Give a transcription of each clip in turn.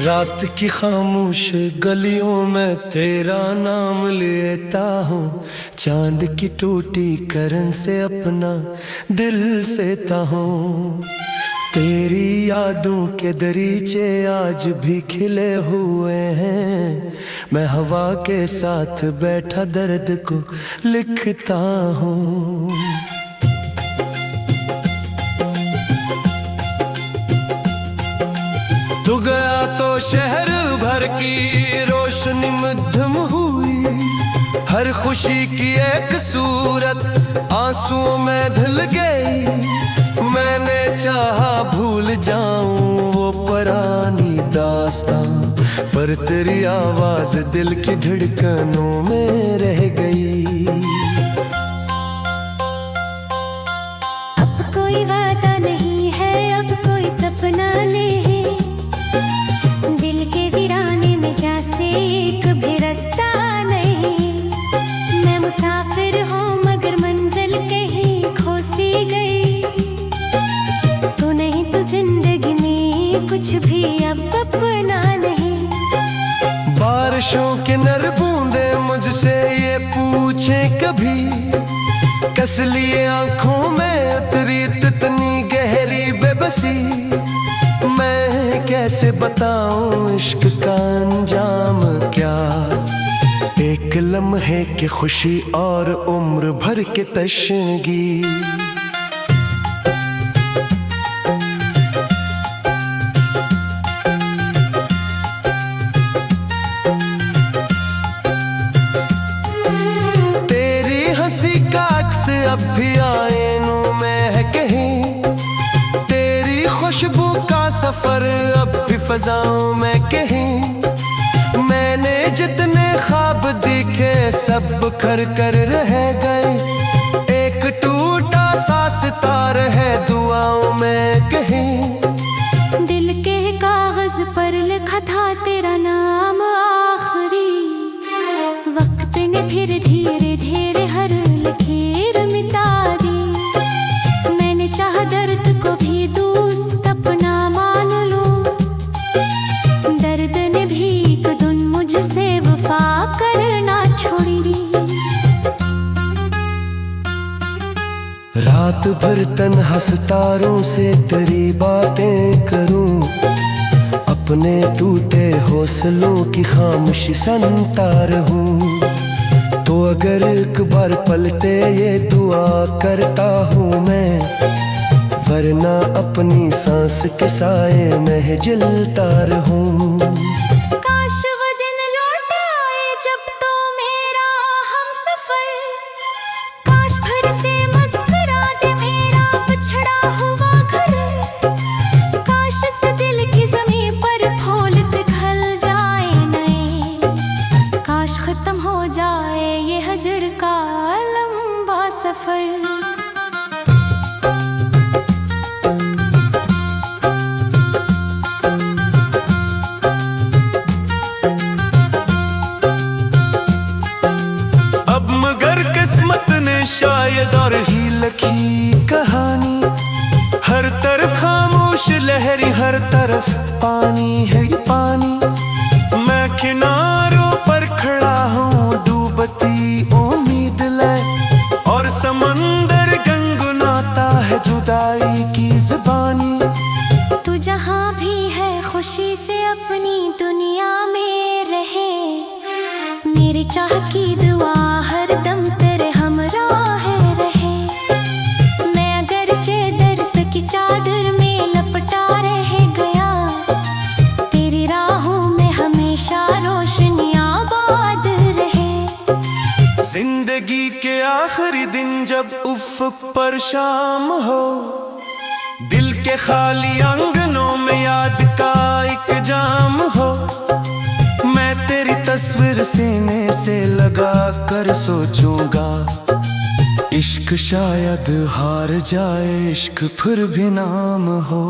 रात की खामोश गलियों में तेरा नाम लेता हूँ। चांद की टूटी करन से अपना दिल सेता हूँ। तेरी यादों के दरीचे आज भी खिले हुए हैं। मैं हवा के साथ बैठा दर्द को लिखता हूँ। तू गया तो शहर भर की रोशनी मध्यम हुई। हर खुशी की एक सूरत आंसुओं में धुल गई। मैंने चाहा भूल जाऊं वो पुरानी दास्तां, पर तेरी आवाज दिल की धड़कनों में रह गई। अब कोई वादा नहीं है, अब कोई सपना नहीं। मुसाफिर हूँ मगर मंजिल कहीं खो सी गई। तू नहीं तो जिंदगी में कुछ भी अब अपना नहीं। बारिशों के नर बूंदे मुझसे ये पूछे कभी, कस लिए आंखों में उतरी इतनी गहरी बेबसी। मैं कैसे बताऊं इश्क का अंजाम क्या, एक लम्हे की खुशी और उम्र भर के तशनगी। तेरी हंसी का अक्स अब भी आईनों में है कहीं। तेरी खुशबू का सफर अब भी फजाओं में कहीं। मैंने जितने ख्वाब देखे सब बिखर कर रह गए। एक टूटा सा सितार है दुआओं में कहीं। दिल के कागज पर लिखा था तेरा नाम आखिरी। वक्त ने फिर धीरे धीरे हर लकीर मिटा दी। मैंने चाहा दर्द को भी दोस्त अपना मान लूं। दर्द ने भी मुझसे वफा करना छोड़ी। रात भर तन्हा सितारों से तेरी बातें करूं। अपने टूटे हौसलों की खामोशी सुनता रहूं। तो अगर एक बार पलटे ये दुआ करता हूँ मैं, वरना अपनी सांस के साए में जलता रहूं। खत्म हो जाए ये हजर का लंबा सफर। अब मगर किस्मत ने शायद और ही लिखी कहानी। हर तरफ खामोश लहरी, हर तरफ पानी है ये पानी। मैं किनारों पर खड़ा हूँ डूबती उम्मीद ले, और समंदर गुनगुनाता है जुदाई की ज़ुबानी। तू जहाँ भी है खुशी से अपनी दुनिया में रहे। मेरी चाह की दुआ हर दम तेरे हमराह रहे। मैं अगरचे दर्द की चादर में लपटा रह गया। तेरी राहों में हमेशा रोशनियां आबाद रहे। जिंदगी के आखिरी दिन जब उफ़्क़ पर शाम हो, दिल के खाली आंगनों में याद का एक जाम हो। मैं तेरी तस्वीर सीने से लगा कर सोचूंगा। इश्क शायद हार जाए, इश्क फिर भी नाम हो।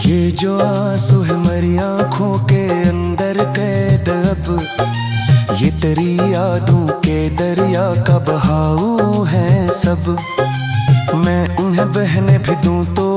ये जो आंसू है मेरी आंखों के अंदर कैद अब, ये तेरी यादों के दरिया का बहाव है सब। मैं उन्हें बहने भी दूं तो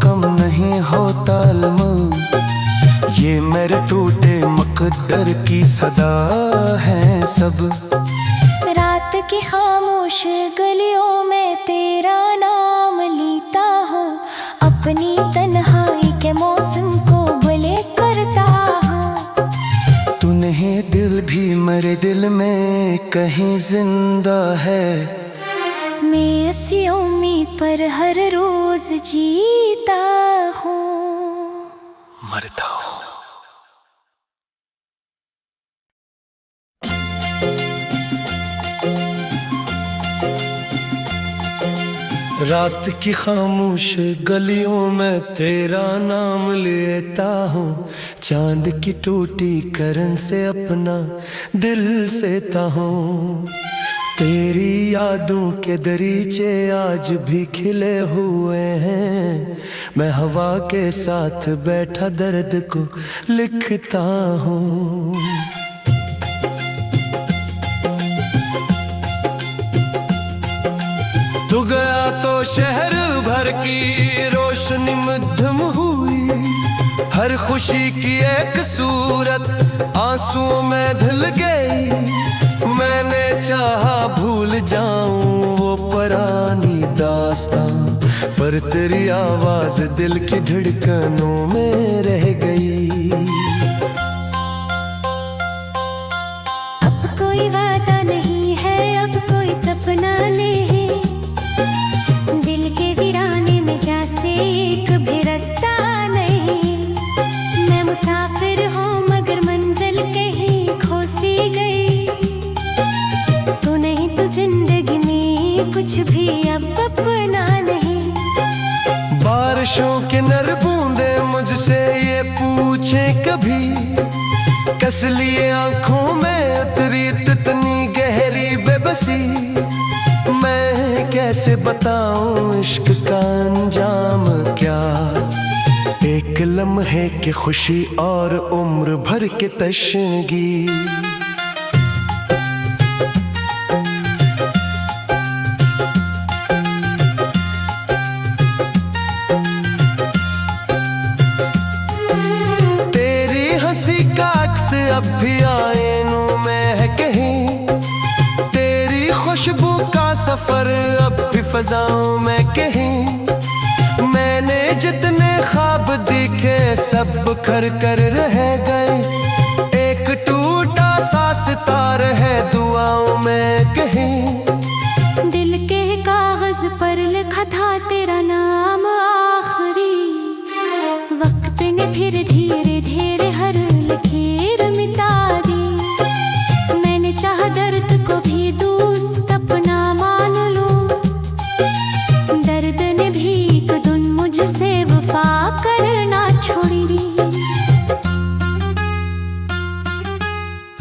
कम नहीं होता अलम। ये मेरे टूटे मकद्दर की सदा है सब। रात की खामोश गलियों में तेरा नाम लेता हूँ, अपनी तन्हाई के मौसम को भले करता हूँ। तू नहीं दिल भी मेरे दिल में कहीं जिंदा है। मैं इसी उम्मीद पर हर रोज जीता हूँ, मरता हूँ। रात की खामोश गलियों में तेरा नाम लेता हूँ। चांद की टूटी करन से अपना दिल सेता हूँ। तेरी यादों के दरीचे आज भी खिले हुए हैं। मैं हवा के साथ बैठा दर्द को लिखता हूँ। तू गया तो शहर भर की रोशनी मध्यम हुई। हर खुशी की एक सूरत आंसुओं में धुल गई। मैंने चाहा भूल जाऊं वो पुरानी दास्तां, पर तेरी आवाज दिल की धड़कनों में रह गई। अब कोई वादा नहीं है, अब कोई सपना नहीं, दिल के वीराने में जैसे एक भी रास्ता नहीं। मैं मुसाफिर हूँ मगर मंजिल कहीं खो सी गई। तू नहीं तो जिंदगी में कुछ भी अब अपना नहीं। बारिशों के नर बूंदे मुझसे ये पूछे कभी, कस लिए आंखों में उतरी कितनी गहरी बेबसी। मैं कैसे बताऊं इश्क का अंजाम क्या, एक लम्हे की खुशी और उम्र भर के तशनगी। तेरी हंसी का अक्स अब भी आईनों में है कहीं। तेरी खुशबू का सफर अब भी फजाओं में कहीं। मैंने जितने ख्वाब देखे सब खर कर रह गए। एक टूटा सा सितार है दुआओं में कहीं। दिल के कागज पर लिखा था तेरा नाम आखिरी, वक्त ने फिर धीरे धीरे हर लकीर मिटा दी। मैंने चाहा दर्द को भी दोस्त अपना मान लूं, दर्द ने भी एक दिन मुझसे वफा करना छोड़ दी।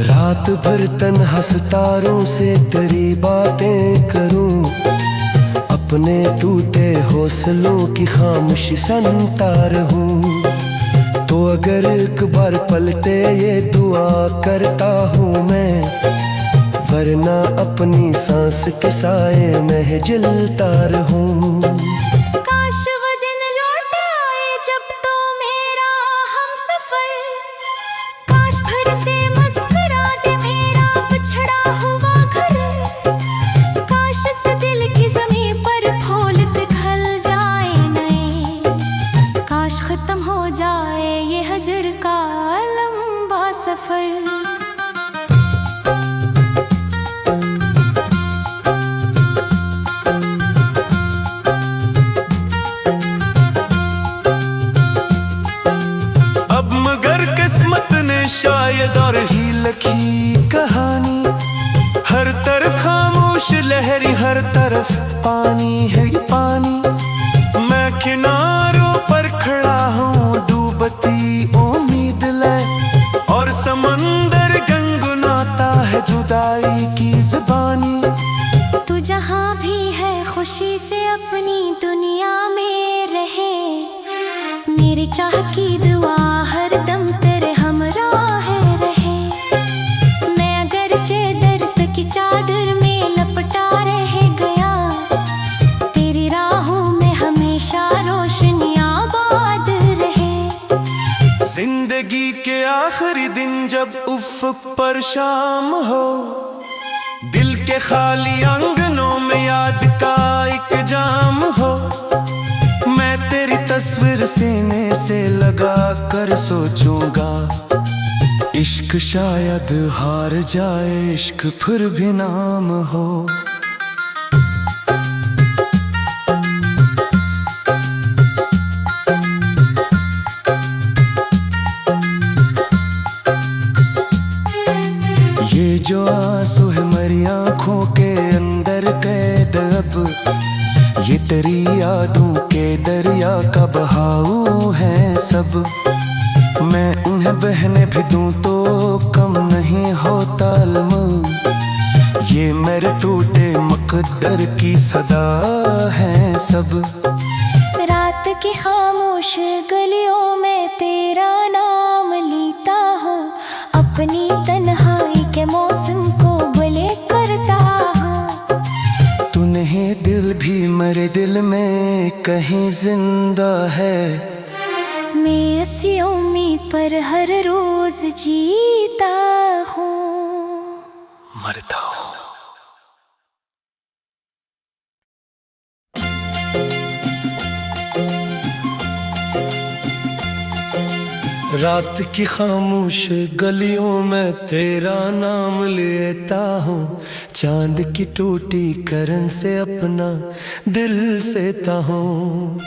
रात भर तन्हा सितारों से तेरी बातें करूं, अपने टूटे हौसलों की खामोशी सुनता रहूं। तो अगर एक बार पलटे ये दुआ करता हूँ मैं, वरना अपनी सांस के साए में जलता रहूं। काश वो दिन लौट आए जब तो मेरा हमसफर, काश भर से मुस्कुरा दे मेरा पिछड़ा हुआ घर। काश इस दिल की ज़मीं पर फूल खिल जाए नए, काश खत्म हो जाए ये हजर का लंबा सफर। शायद और ही लखी कहानी, हर तरफ खामोश लहरी, हर तरफ पानी है ये पानी। मैं किनारों पर खड़ा हूँ डूबती उम्मीद ले, और समंदर गनगनाता है जुदाई की ज़बानी। तू जहाँ भी है खुशी से अपनी दुनिया में रहे, मेरी चाह की दुआ हर दम तेरे हमरा है रहे। मैं अगर जिंदगी के आखिरी दिन जब उफ़्क़ पर शाम हो, दिल के खाली आंगनों में याद का एक जाम हो, मैं तेरी तस्वीर सीने से लगा कर सोचूंगा, इश्क शायद हार जाए, इश्क फिर भी नाम हो। ये जो आंसू है मेरी आँखों के अंदर कैद अब, ये तेरी यादों के दरिया का बहाव है सब। मैं उन्हें बहने भी दूं तो कम नहीं होता अलम, ये मेरे टूटे मुक़द्दर की सदा है सब। रात की खामोश गलियों में तेरा नाम लेता हूँ, अपनी तन्हाई के मौसम को बुले करता हूँ। तू नहीं दिल भी मेरे दिल में कहीं जिंदा है, मैं इसी उम्मीद पर हर रोज जीता हूँ, मरता हूँ। रात की खामोश गलियों में तेरा नाम लेता हूँ, चांद की टूटी करन से अपना दिल सेता हूँ।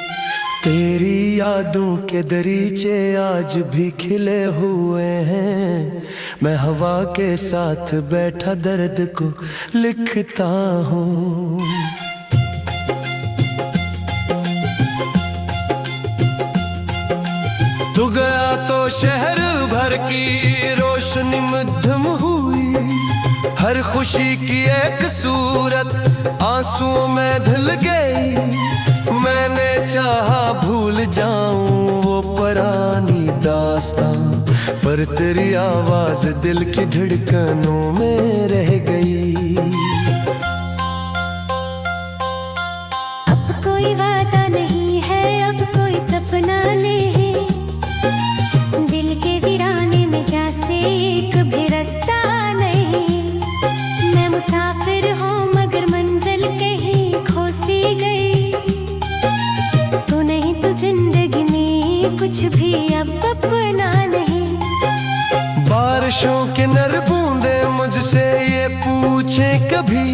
तेरी यादों के दरीचे आज भी खिले हुए हैं, मैं हवा के साथ बैठा दर्द को लिखता हूँ। तू गया तो शहर भर की रोशनी मध्यम हुई, हर खुशी की एक सूरत आंसुओं में धुल गई। मैंने चाहा भूल जाऊं वो पुरानी दास्तां, पर तेरी आवाज दिल की धड़कनों में रह गई। अब कोई वादा नहीं है, अब कोई सपना नहीं, दिल के वीराने में जैसे एक भी रास्ता नहीं। मैं मुसाफिर हूँ मगर मंजिल कहीं खो सी गई, तू नहीं तो जिंदगी में कुछ भी अब अपना नहीं। बारिशों के नर बूंदे मुझसे ये पूछे कभी,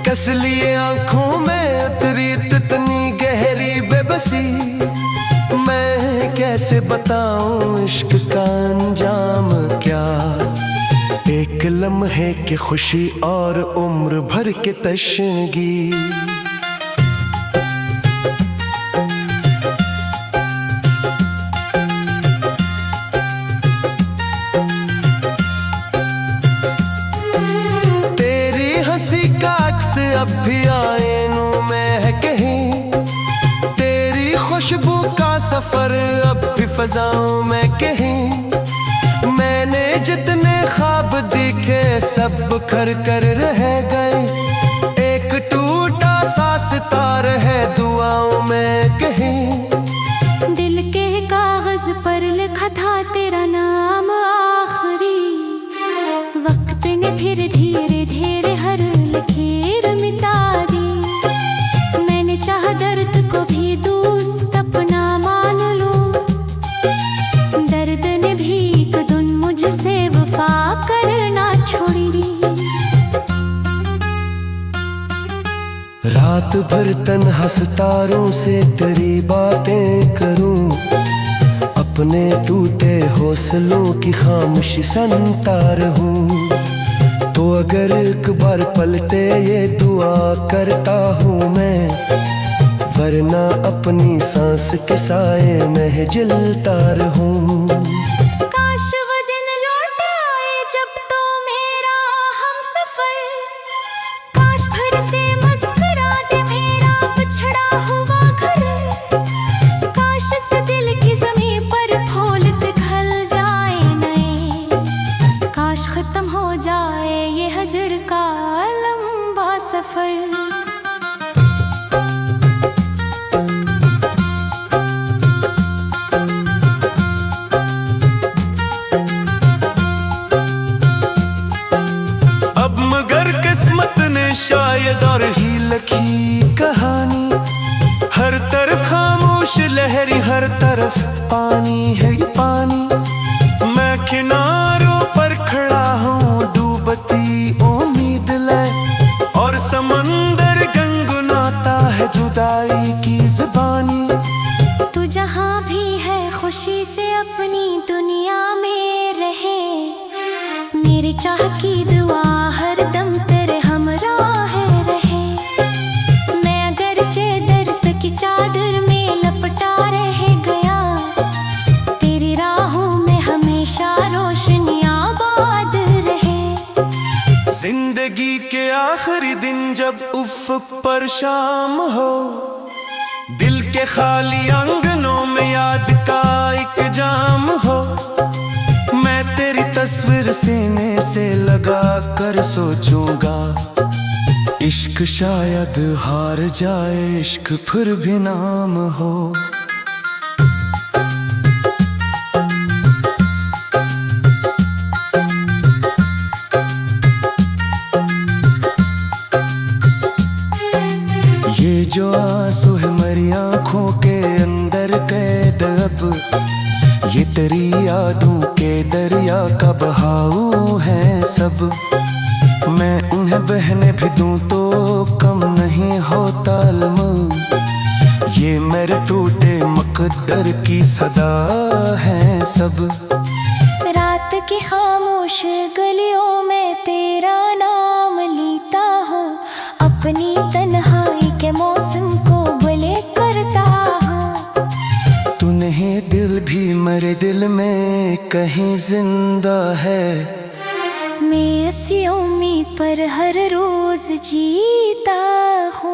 कस लिए आंखों में उतरी इतनी गहरी बेबसी। मैं कैसे बताऊं इश्क का अंजाम क्या, एक लम्हे की खुशी और उम्र भर के तशनगी। तेरी हंसी का अक्स अब भी आईनों में है कहीं, तेरी खुशबू का सफर अब भी फजाओं में कहीं। मैंने जितने ख्वाब देखे सब बिखर कर रह गए, एक टूटा सा सितार है दुआओं में कहीं। दिल के कागज पर लिखा था तेरा नाम आखिरी, वक्त ने फिर धीरे धीरे हर लकीर मिटा दी। मैंने चाहा दर्द को भी दोस्त अपना मान लूं, दर्द ने भी एक दिन मुझसे वफा करना छोड़ दी। रात भर तन्हा सितारों से तेरी बातें करूं, अपने टूटे हौसलों की खामोशी सुनता रहूं। तो अगर एक बार पलटे ये दुआ करता हूँ मैं, वरना अपनी सांस के साए में जलता रहूं। काश वो दिन लौट आए जब तो मेरा हमसफर, काश भर से मुस्कुरा दे मेरा बिछड़ा हुआ घर। काश इस दिल की ज़मीं पर फूल खिल जाए नए, काश खत्म हो जाए ये हजर का लंबा सफर। तरफ पानी है ये पानी। मैं किनारों पर खड़ा हूँ डूबती उम्मीद ले, और समंदर गुनगुनाता है जुदाई की ज़ुबानी। तू जहाँ भी है खुशी से अपनी दुनिया में रहे, मेरी चाह की दुआ हर दम तेरे हमराह रहे। मैं अगरचे दर्द की चादर में लपटा रह गया, तेरी राहों में हमेशा रोशनी आबाद रहे। जिंदगी के आखिरी दिन जब उफ़्क़ पर शाम हो, दिल के खाली आंगनों में याद का एक जाम हो, मैं तेरी तस्वीर सीने से लगा कर सोचूंगा, इश्क शायद हार जाए, इश्क फिर भी नाम हो। ये जो आंसू है मेरी आँखों के अंदर कैद अब, ये तेरी यादों के दरिया का बहाव है सब। मैं उन्हें बहने भी दूं तो कम नहीं होता अलम, ये मेरे टूटे मुक़द्दर की सदा है सब। रात की खामोश गलियों में तेरा नाम लेता हूँ, अपनी तन्हाई के मौसम को बुले करता हूँ। तू नहीं दिल भी मेरे दिल में कहीं जिंदा है, मैं इसी उम्मीद पर हर रोज जीता हूँ,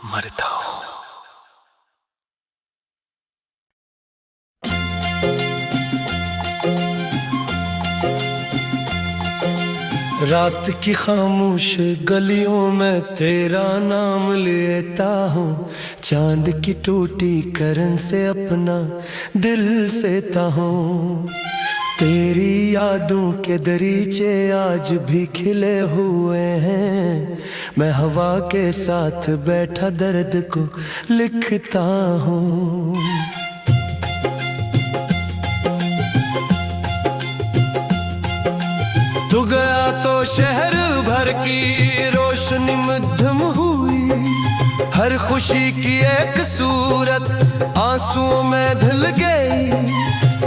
मरता हूँ। रात की खामोश गलियों में तेरा नाम लेता हूँ, चांद की टूटी करन से अपना दिल सेता हूँ। तेरी यादों के दरीचे आज भी खिले हुए हैं, मैं हवा के साथ बैठा दर्द को लिखता हूँ। तू गया तो शहर भर की रोशनी मध्यम हुई, हर खुशी की एक सूरत आंसुओं में धुल गई।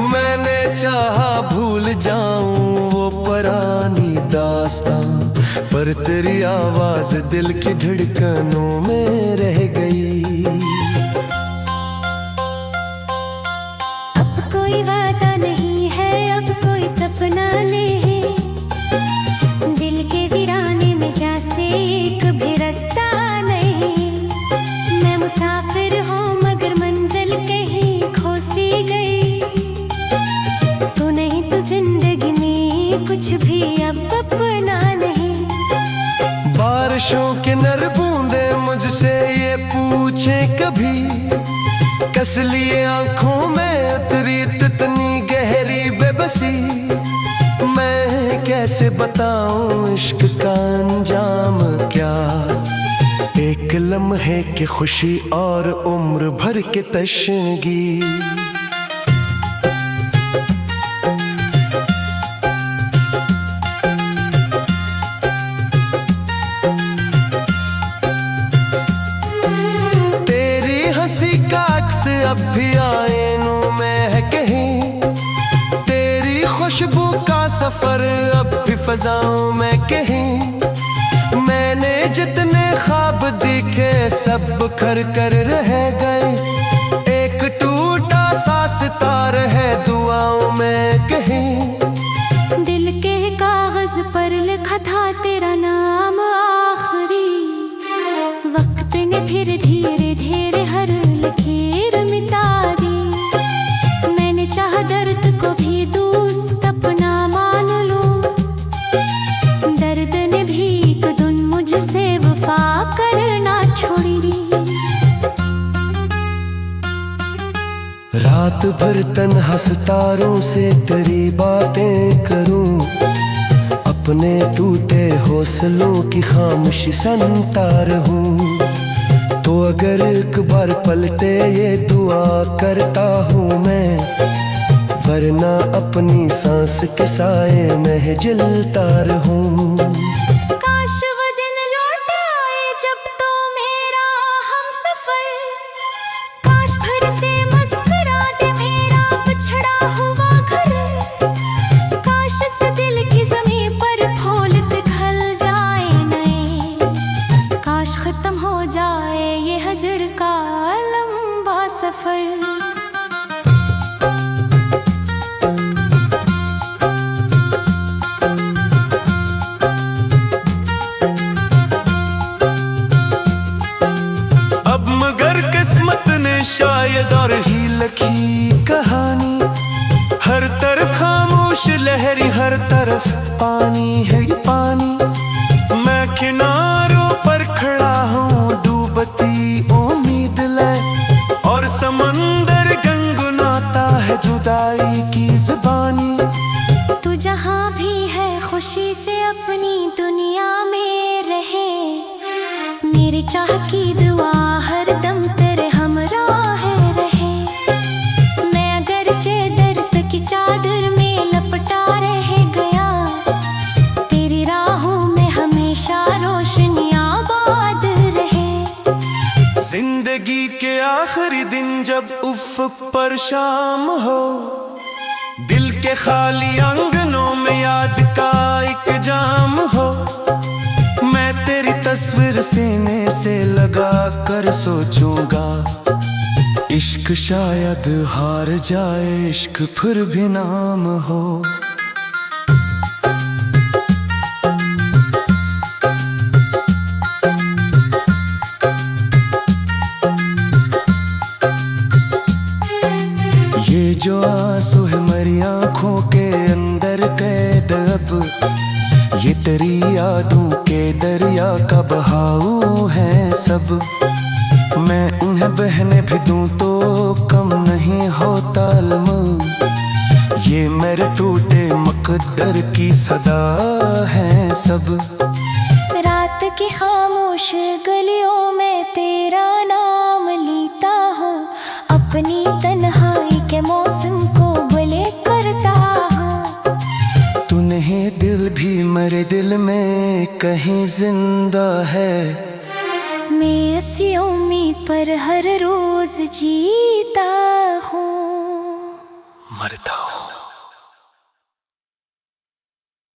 मैंने चाहा भूल जाऊं वो पुरानी दास्तां, पर तेरी आवाज दिल की धड़कनों में रह गई। अब कोई वादा नहीं है, अब कोई सपना नहीं, दिल के वीराने में जैसे एक भी रास्ता नहीं। मैं मुसाफिर हूँ मगर मंजिल कहीं खो सी गई, तू नहीं तो जिंदगी में कुछ भी अब अपना नहीं। बारिशों के नर बूंदे मुझसे ये पूछे कभी, कस लिए आंखों में उतरी कितनी गहरी बेबसी। मैं कैसे बताऊं इश्क का अंजाम क्या, एक लम्हे की खुशी और उम्र भर के तशनगी। तेरी हंसी का अक्स अब भी आईनों में है कहीं, तेरी खुशबू का सफर अब भी फजाओं में कहीं। मैंने जितने ख्वाब देखे सब बिखर कर रह गए, एक टूटा सा सितार है दुआओं में कहीं। दिल के कागज पर लिखा था तेरा नाम आखिरी, वक्त ने फिर धीरे धीरे हर लकीर मिटा दी। मैंने चाहा दर्द को भी दोस्त अपना मान लूं, दर्द ने भी एक दिन मुझसे वफा करना छोड़ी। रात भर तन्हा सितारों से तेरी बातें करूं, अपने टूटे हौसलों की खामोशी सुनता रहूं। तो अगर एक बार पलटे ये दुआ करता हूँ मैं, वरना अपनी सांस के साए में जलता रहूं। काश वो दिन लौट आए जब तो मेरा हमसफर, काश भर से मुस्कुरा दे मेरा पिछड़ा हुआ घर, काश इस दिल की ज़मीं पर फूल पिघल जाए नए, काश खत्म हो जाए ये हजर का लंबा सफर। शायद और ही लखी कहानी, हर तरफ खामोश लहरी, हर तरफ पानी है ये पानी। मैं किनारों पर खड़ा हूँ डूबती उम्मीद ले, और समंदर गुनगुनाता है जुदाई की ज़बानी। तू जहाँ भी है खुशी से अपनी दुनिया में रहे, मेरी चाह की दुआ हर दम तेरे हमरा रहे। मैं अगरचे दर्द की चादर में लपटा रह गया, तेरी राहों में हमेशा रोशनी आबाद रहे। जिंदगी के आखिरी दिन जब उफ़्क़ पर शाम हो, दिल के खाली आंगनों में याद का एक जाम हो, मैं तेरी तस्वीर सीने से लगा कर सोचूंगा, इश्क शायद हार जाए, इश्क फिर भी नाम हो। ये जो आंसू है मरी आँखों के अंदर कैद, अब ये तेरी यादों के दरिया का बहाव है सब। मैं उन्हें बहने भी दूं तो कम नहीं होता अलम, ये मेरे टूटे मकद्दर की सदा है सब। रात की खामोश गलियों में तेरा नाम लेता हूँ, अपनी तन्हाई के मौसम को भले करता हूँ। तू नहीं दिल भी मेरे दिल में कहीं जिंदा है, मैं इसी उम्मीद पर हर रोज जीता हूँ, मरता हूँ।